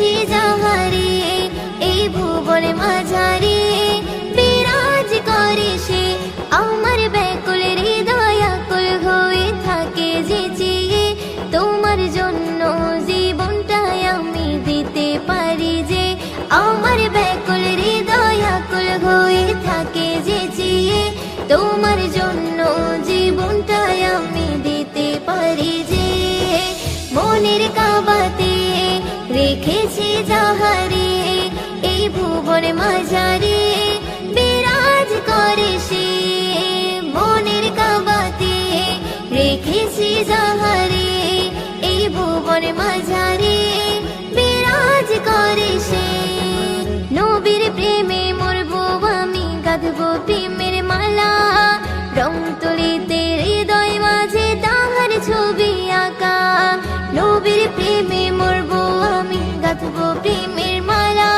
রেখেছি যাহারে এই ভুবন মাঝারে বিরাজ করে সে আমার ব্যাকুল হৃদয় আকুল হয়ে থাকে যে চেয়ে তোমার জন্য জীবনটাই আমি দিতে পারি যে আমার ব্যাকুল হৃদয় আকুল হয়ে থাকে যে চেয়ে তোমার জন্য জীবনটাই আমি দিতে পারি যে মনের কাবাতে রেখেছি যাহারে এই ভুবন মাঝারে বিরাজ করে সে মনের কাবাতে রেখেছি যাহারে এই ভুবন মাঝারে বিরাজ করে সে নবীর প্রেমে মরবো আমি গাঁথবো প্রেমের মালা রং তুলিতে হৃদয় মাঝে তাহার ছবি আঁকা নবীর প্রেমে মরবো আমি গাঁথবো প্রেমের মালা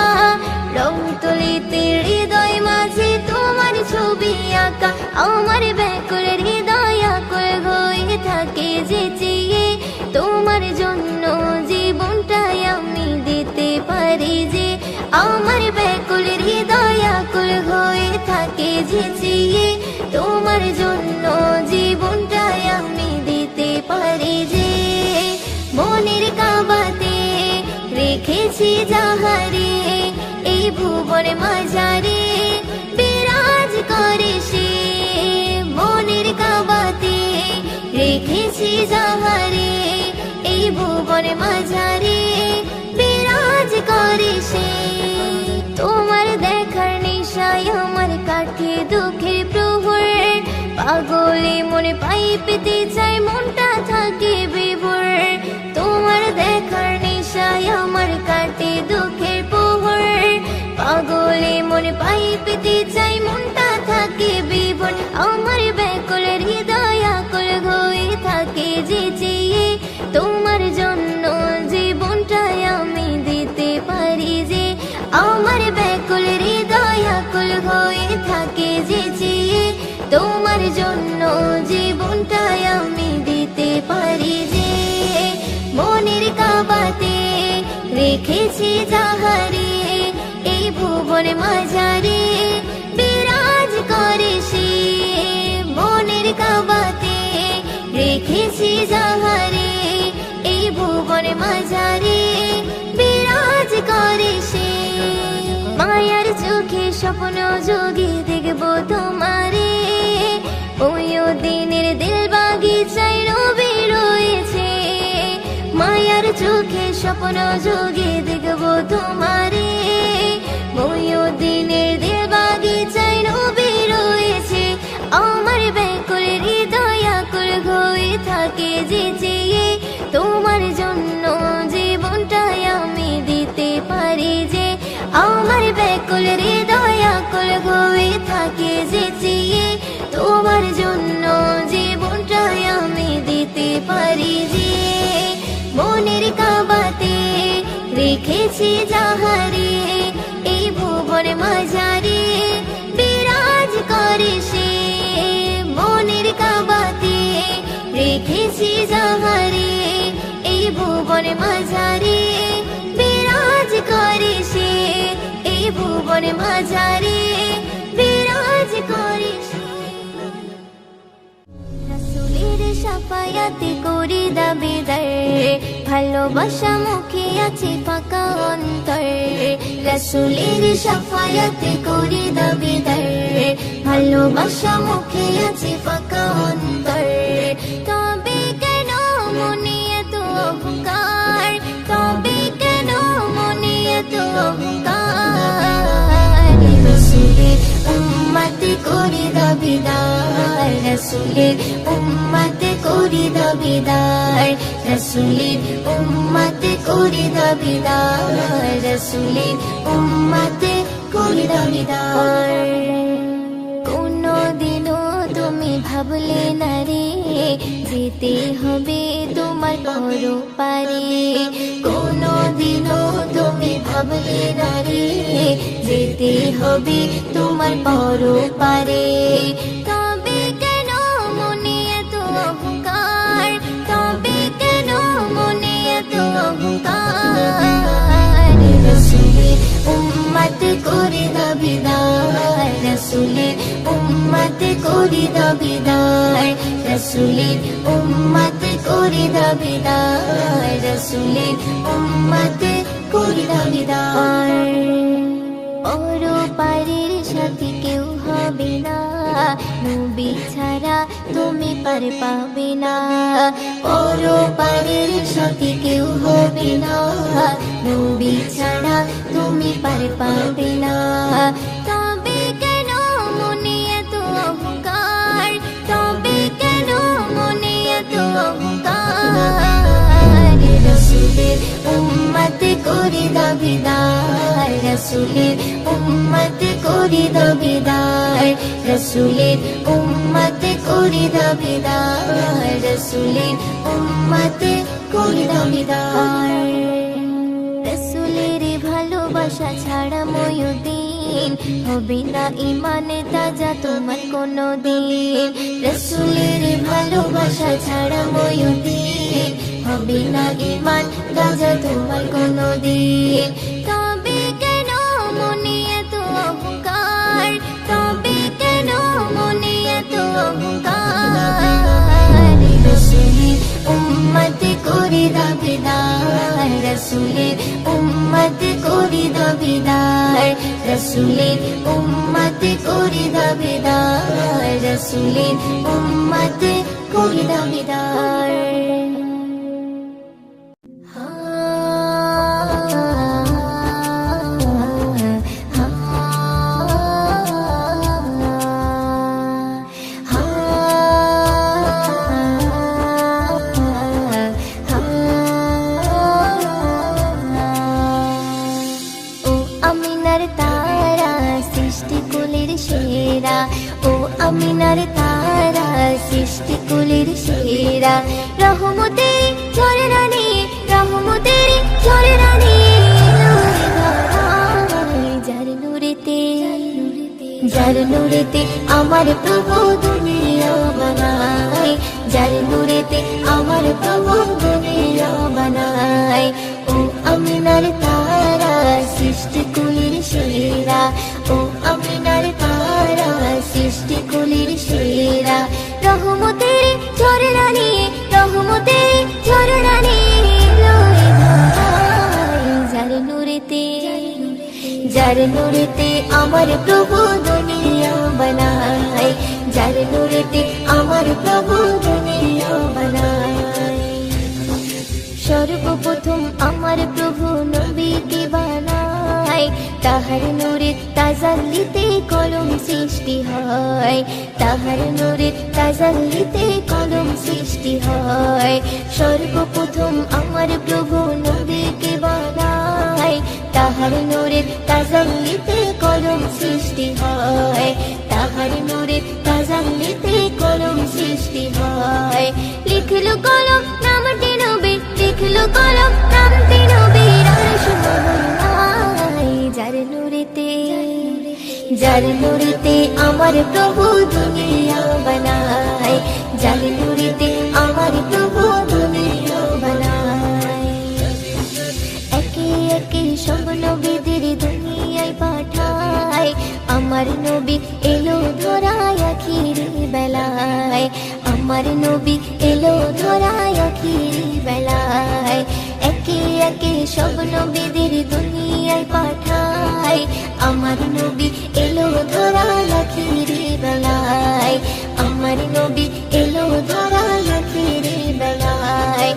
রং তুলিতে হৃদয় মাঝে তোমার ছবি আঁকা আমার ব্যাকুল হৃদয় আকুল হয়ে থাকে যে চেয়ে তোমার জন্য জীবনটাই আমি দিতে পারি যে আমার ব্যাকুল হৃদয় আকুল হয়ে থাকে যে চেয়ে তোমার জন্য জীবনটাই আমি দিতে পারি যে মনের কাবাতে রেখেছি যাহারে এই ভুবন মাঝারে বিরাজ করে সে মনের কাবাতে রেখেছি যাহারে এই ভুবন মাঝারে বিরাজ করে সে তোমার দেখার নেশায় আমার কাটে দুঃখের প্রহর পাগলে মনে পাই পেতে চাই মনটা থাকে বিভোর তোমার দেখার নেশায় আমার কাটে দুঃখের প্রহর পাগলে মনে পাই পেতে চাই মনটা থাকে বিভোর আমার ব্যাকুল হৃদয় আকুল হয়ে থাকে যে চেয়ে তোমার জন্য জীবনটাই আমি দিতে পারি যে আমার ব্যাকুল হৃদয় আকুল হয়ে থাকে যে চেয়ে তোমার জন্য জীবনটাই আমি দিতে পারি যে মনের কাবাতে রেখেছি যাহারে এই ভুবন মাঝারে বিরাজ করে সে মনের কাবাতে রেখেছি যাহারে এই ভুবন মাঝারে বিরাজ করে সে মায়ার চোখে স্বপ্ন যোগে দেখবো তোমারে ওই দিনের দিল বাগিচায় রবি রয়েছে মায়ার চোখে স্বপ্ন যোগে দেখবো তোমারে ওই দিনের দিল বাগিচায় রবি রয়েছে আমার ব্যাকুল হৃদয় আকুল হয়ে থাকে যে চেয়ে তোমার জন্য জীবনটাই আমি দিতে পারি যে আমার ব্যাকুল হৃদয় আকুল হয়ে থাকে যে চেয়ে তোমার জন্য জীবনটাই আমি দিতে পারি যে মনের কাবাতে রেখেছি যাহারে এই ভুবন মাঝারে বিরাজ করে সে মনের কাবাতে রেখেছি যাহারে এই ভুবন মাঝারে বিরাজ করে সে এই ভুবন মাঝারে বিরাজ করে সে রাসূলের শাফায়াতে করি দাবিদার ভালোবাসা মুখে আছে ফাঁকা অন্তর রাসূলের শাফায়াতে করি দাবিদার ভালোবাসা মুখে আছে ফাঁকা অন্তর তবে কেন মনে এত অহংকার তবে কেন মনে এত অহংকার রাসূলের উম্মতে করি দাবিদার রাসূলের উম্মতে করি দাবিদার রাসূলের উম্মতে করি দাবিদার রাসূলের উম্মতে করি দাবিদার কোনদিনও তুমি ভাবলে না রে যেতে হবে তোমার পরপারে কোনদিনও তুমি ভাবলে না রে যেতে হবে তোমার পরপারে তবে কেন মনে এত অহংকার তবে কেন মনে এত অহংকার করি দাবিদার, রসুলের উম্মত করি দাবিদার, রসুলের উম্মত করি দাবিদার। পরপারের সাথী কেউ হবে না, নবী ছাড়া তুমি পার পাবে না। পরপারের সাথী কেউ হবে না, নবী ছাড়া তুমি পার পাবে না। তবে কেন মনে এত অহংকার, তবে কেন মনে এত অহংকার, রসুলের উম্মত করি দাবিদার, রসুলের উম্মত করি দাবিদার, রসুলের উম্মত করি দাবিদার, রসুলের উম্মত করি দাবিদার। রসুলের ভালোবাসা ছাড়া ময়ূদিন হবে না ইমানে তাজা তোমার কোনো দিন, রসুলের ভালোবাসা ছাড়া ময়ূদিন হবে না ইমান তাজা তোমার কোনো দিন। তবে কেন মনে এত অহংকার, তবে কেন মনে এত অহংকার, রসুলের উম্মত করি দাবিদার, রসুলের উম্মত করি দাবিদার, রসুলের উম্মত করি দাবিদার, রসুলের উম্মত করি দাবিদার। ও আমিনার তারা সৃষ্টি কুলের সেরা, রহমতের ঝরনানি, রহমতের ঝরনানি, যার নূরেতে, যার নূরেতে আমার প্রভু দুনিয়া বানায়, যার নূরেতে আমার প্রভু দুনিয়া বানায়। ও আমিনার তারা সৃষ্টি কুলের সেরা, ও আমিনার তারা সৃষ্টি কুলের সেরা, রহমতের ঝরনানি, রহমতের ঝরনানি, যার নূরেতে, যার নূরেতে আমার প্রভু দুনিয়া বানায়, যার নূরেতে আমার প্রভু দুনিয়া বানায়। সর্বপ্রথম আমার প্রভু নবীকে বানায়, তাহার নূরে তাজাল্লিতে কলম সৃষ্টি হয়, তাহার নূরে তাজাল্লিতে কলম সৃষ্টি হয়। সর্বপ্রথম আমার প্রভু নবীকে বানায়, তাহার নূরে তাজাল্লিতে কলম সৃষ্টি হয়, তাহার নূরে তাজাল্লিতে কলম সৃষ্টি হয়। লিখলো কলম নামটি নবী, লিখলো কলম নামটি নবীর আরশ মোহনায়, যার নূরেতে, যার নূরেতে আমার প্রভু দুনিয়া বানায়, যার নূরেতে আমার প্রভু দুনিয়া বানায়। একে একে সব নবীদের দুনিয়ায় পাঠায়, আমার নবী এলো ধরায় আখিরি বেলায়, আমার নবী এলো ধরায় আখিরি বেলায়। একে একে সব নবীদের দুনিয়ায় পাঠায়, আমার নবী এলো ধরায় আখিরি বেলায়, আমার নবী এলো ধরায় আখিরি বেলায়।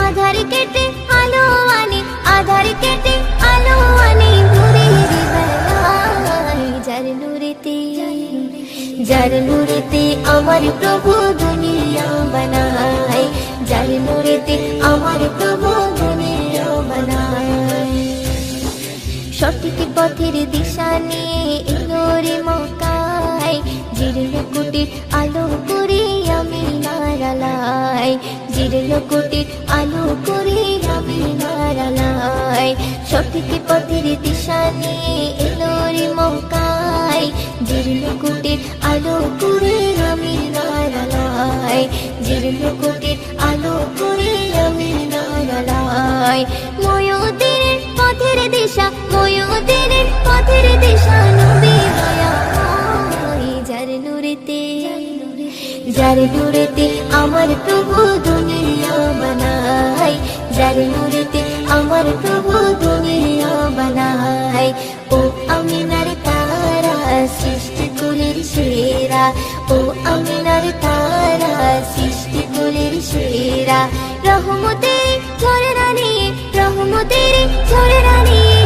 আধার কেটে আলো আনে, আধার কেটে আলো আনে ভোরের বেলায়, যার নূরেতে, যার নূরেতে আমার প্রভু দুনিয়া বানায়, যার নূরেতে আমার প্রভু দুনিয়া বানায়। সঠিক পথের দিশা নিয়ে এলোরে মক্কায়, জিরলো কোটির আলো করে আমি নারালায়, জিরলো কোটির আলো করে আমি নারালায়। সঠিক পথের দিশা নিয়ে এলোরে মক্কায়, জিরলো কোটির আলো করে আমি নারালায়, জিরলো কোটির আলো করে আমি নারালায়। ময়ূদিনের পথের দিশা, ময়ূদিনের পথের দিশা নবী দয়াময়, যার নূরেতে, যার নূরেতে আমার প্রভু দুনিয়া বানায়, যার নূরেতে আমার প্রভু দুনিয়া বানায়। ও আমিনার তারা সৃষ্টি কুলের সেরা, ও আমিনার তারা সৃষ্টি কুলের সেরা। রহমতের ঝরনা নিয়ে, রহমতের ঝরনা নিয়ে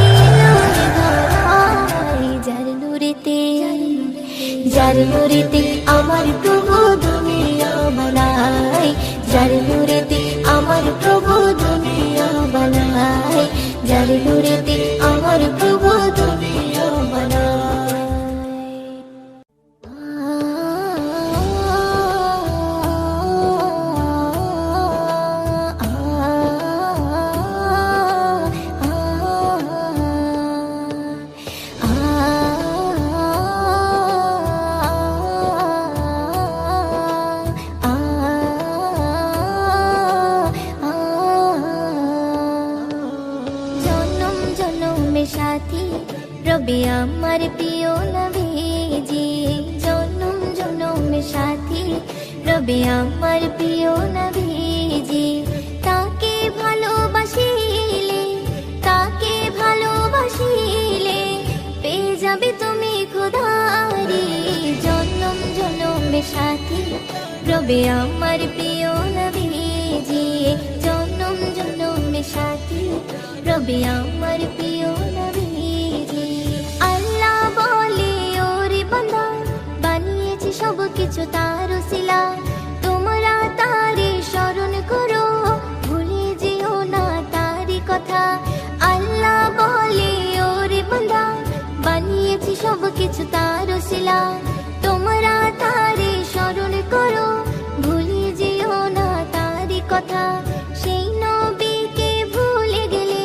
যার নূরেতে, যার নূরেতে আমার প্রভু দুনিয়া বানায়, যার নূরেতে আমার প্রভু দুনিয়া বানায়, যার নূরেতে আমার প্রভু দুনিয়া বানায়। সাথী রবে আমার প্রিয় নবীজি, জনম জনমের সাথী রবে আমার প্রিয় নবীজি। তাকে ভালোবাসিলে, তাকে ভালোবাসিলে পেয়ে যাবে তুমি খোদারি। জনম জনমের সাথী রবে আমার প্রিয় নবীজি, জনম জনমের সাথী রবে আমার প্রিয় নবীজি। আল্লাহ বলে ওরে বান্দা বানিয়েছি সব কিছু তার উসিলা, তোমরা তারে স্মরণ করো ভুলে যেও না তারি কথা। আল্লাহ বলে ওরে বান্দা বানিয়েছি সব কিছু তার উসিলা, তোমরা তারে স্মরণ করো ভুলে যেও না তারি কথা। সেই নবীকে ভুলে গেলে,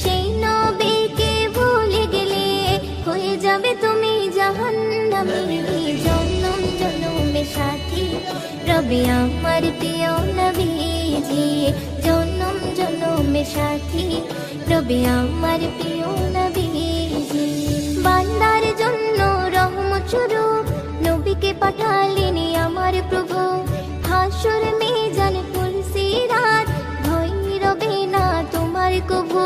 সেই নবীকে ভুলে গেলে হয়ে যাবে তুমি জাহান্নামী। জনম জনমের সাথী রবে আমার প্রিয় নবীজি, জনম জনমের সাথী রবে আমার প্রিয় নবীজি। বান্দার জন্য রহমত স্বরূপ নবীকে পাঠালেন আমার প্রভু। হাসর মিজান পুলসিরাত ভয় রবে না তোমার কভু।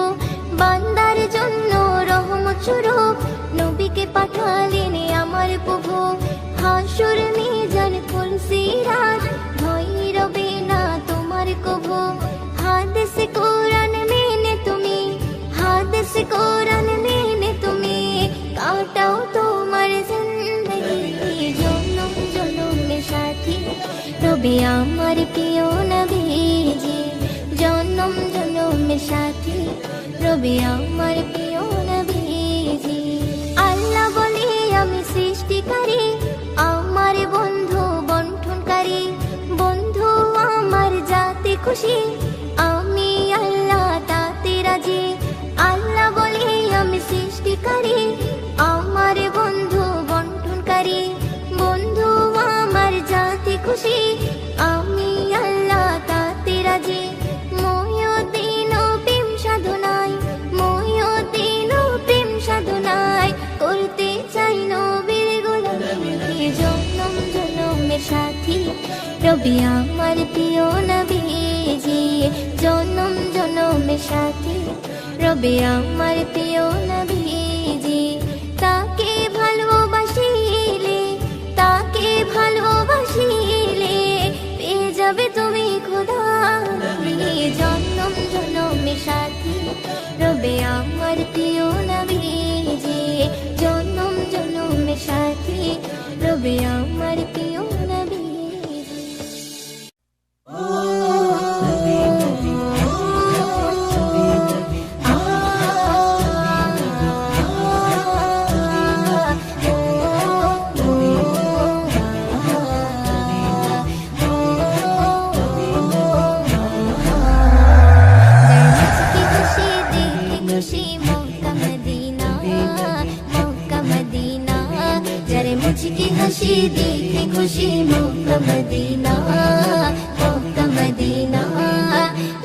বান্দার জন্য রহমত স্বরূপ নবীকে পাঠালেন আমার প্রভু। হাসর মিজান পুলসিরাত ভয় রবে না তোমার কভু। হাদিস কোরআন মেনে তুমি, হাদিস কোরআন মেনে তুমি কাটাও তোমার জিন্দেগি। জনম জনমের সাথী রবে আমার প্রিয় নবীজি, জনম জনমের সাথী রবে আমার প্রিয় নবীজি। আল্লাহ বলে আমি সৃষ্টিকারী, আমার বন্ধু বন্টনকারী। বন্ধু আমার যাতে খুশি, আমি আল্লাহ তাতে রাজি। আল্লাহ বলে আমি সৃষ্টিকারী, আমার বন্ধু বন্টনকারী। বন্ধু আমার যাতে খুশি, আমি আল্লাহ তাতে রাজি। মহিউদ্দিন প্রেম সাধনায়, মহিউদ্দিন প্রেম সাধনায় করতে চাই নবীর গোলামি। জনম জনমের সাথী রবি আমার প্রিয় নবীজি, জনম জনমের সাথী রবি আমার প্রিয় নবীজি। তাকে ভালোবাসিলে, তাকে ভালোবাসিলে পেয়ে যাবে তুমি খোদারি। জনম জনমের সাথী রবে আমার প্রিয় নবীজি, জনম জনমের সাথী রবে আমার প্রিয় নবীজি। मुझकी हंसी देखे खुशी मक्का मदीना, मक्का मदीना।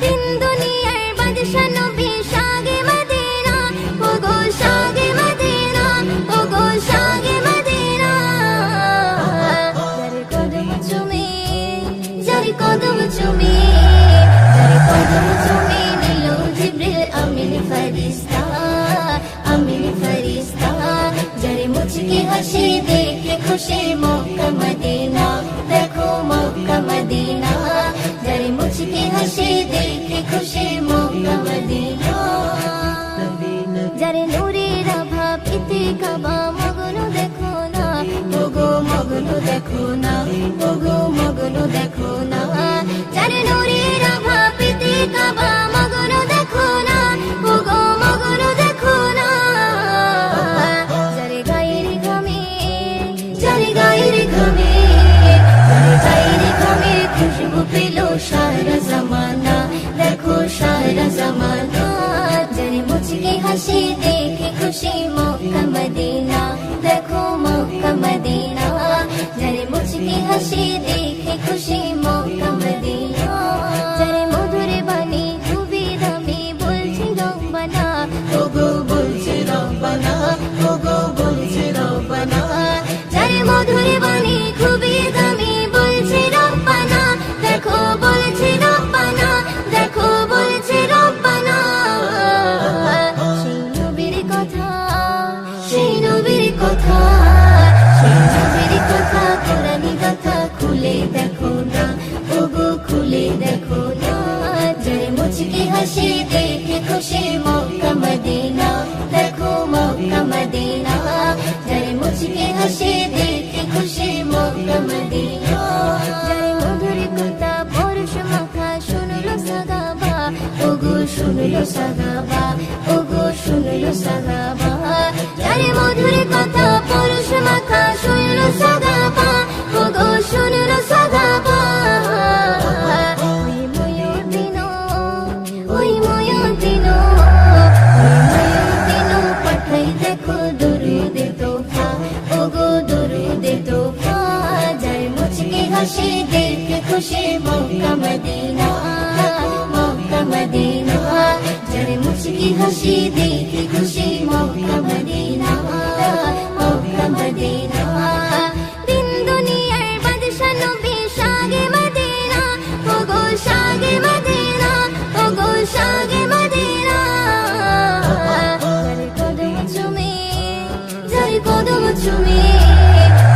दिन दुनियार बादशाह नबी शागे मदीना, ओ गो शागे मदीना, ओ गो शागे मदीना। दर कदम चुमे হাসি দেখে খুশি মক্কা মদিনা, দেখো মক্কা মদিনা, যার মুচকি হাসি দেখে খুশি মক্কা মদিনা, যার নূরের আভা পেতে কাবা মগ্ন দেখো না, ওগো মগ্ন দেখো না, ওগো মগ্ন দেখো না, যার নূরের আভা পেতে কাবা মগ্ন দেখো না, ওগো মগ্ন দেখো না, যার গায়ের ঘামে, যার গায়ের ঘামে, যার গায়ের ঘামে খুশবু পেল সারা জামানা, দেখো সারা জামানা, যার মুচকি হাসি দেখে খুশি মক্কা মদিনা, দেখো মক্কা মদিনা, যার মুচকি হাসি দেখে খুশি মক্কা মদিনা, যার মধুর বাণী খুবই দামি বলছে রব্বানা, ওগো বলছে রব্বানা, ওগো বলছে রব্বানা, যার মধুর বাণী খুবই দামি বলছে রব্বানা, দেখো বলছে রব্বানা, দেখো বলছে রব্বানা, সেই নবীর কথা, সেই নবীর কথা, সেই নবীর কথা, কোরআনী কথা খুলে দেখো না, ওগো খুলে দেখো না, যার মুচকি হাসি দেখে খুশি মক্কা মদিনা, দেখো মক্কা মদিনা, যার মুচকি হাসি দেখে খুশি মক্কা মদিনা, যার মধুর কথা পরশ মাখা শুনলো সাগাবা, ওগো শুনলো সাগাবা, ওগো শুনলো সাগাবা, যার মধুর কথা পরশ মাখা শুনলো সাগাবা, ওগো শুনলো সাগাবা, ওই ময়ূরদিনো, ওই ময়ূরদিনো, ওই ময়ূরদিনো পাঠাই দেখো দরুদে তোফা, ওগো দরুদে তোফা, যার মুচকি হাসি দেখে খুশি মক্কা মদিনা, মক্কা মদিনা, যার মুচকি হাসি দেখে খুশি মক্কা মদিনা, মক্কা মদিনা, দিন দুনিয়ার বাদশা নবী শাগে মদিনা, ওগো শাগে মদিনা, ওগো শাগে মদিনা, যার কদম চুমে, যার কদম চুমে,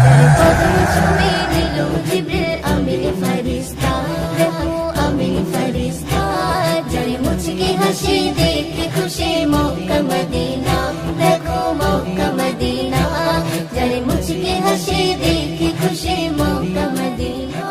যার কদম চুমে নিল জিবরিল আমিন ফেরেশতা, দেখো আমিন ফেরেশতা, যার মুচকি হাসি দেখে খুশি মক্কা মদিনা, দেখো মক্কা মদিনা, যার মুচকি হাসি দেখে খুশি মক্কা মদিনা।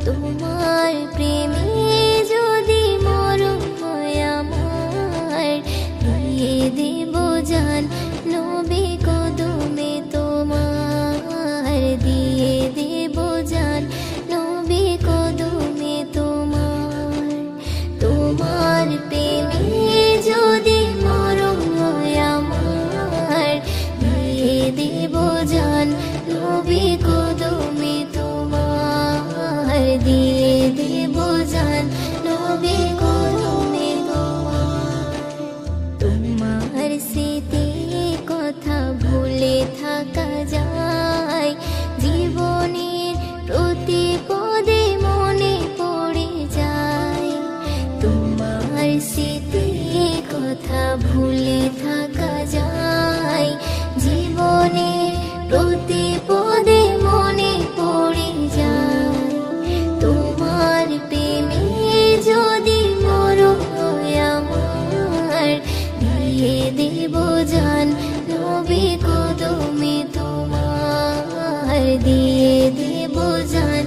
তোমার প্রেমে যদি মরণ হয় আমার, দিয়ে দেব জান নবী কদমে তোমার, দিয়ে দেব জান নবী কদমে তোমার, তোমার প্রেমে যদি মরণ হয় আমার, দিয়ে দেব জান নবী কদমে তোমার, দিয়ে দেব জান নবী কদমে তোমার, তোমার স্মৃতি কথা ভুলে থাকা যায়, জীবনের প্রতি পদে মনে পড়ে যায়, তোমার স্মৃতি কথা ভুলে থাকা যায়, জীবনের প্রতি পদে মনে পড়ে যায়, তোমার প্রেমে যদি মরণ হয় আমার, দিয়ে দেব জান নবী কদমে তোমার, দিয়ে দেব জান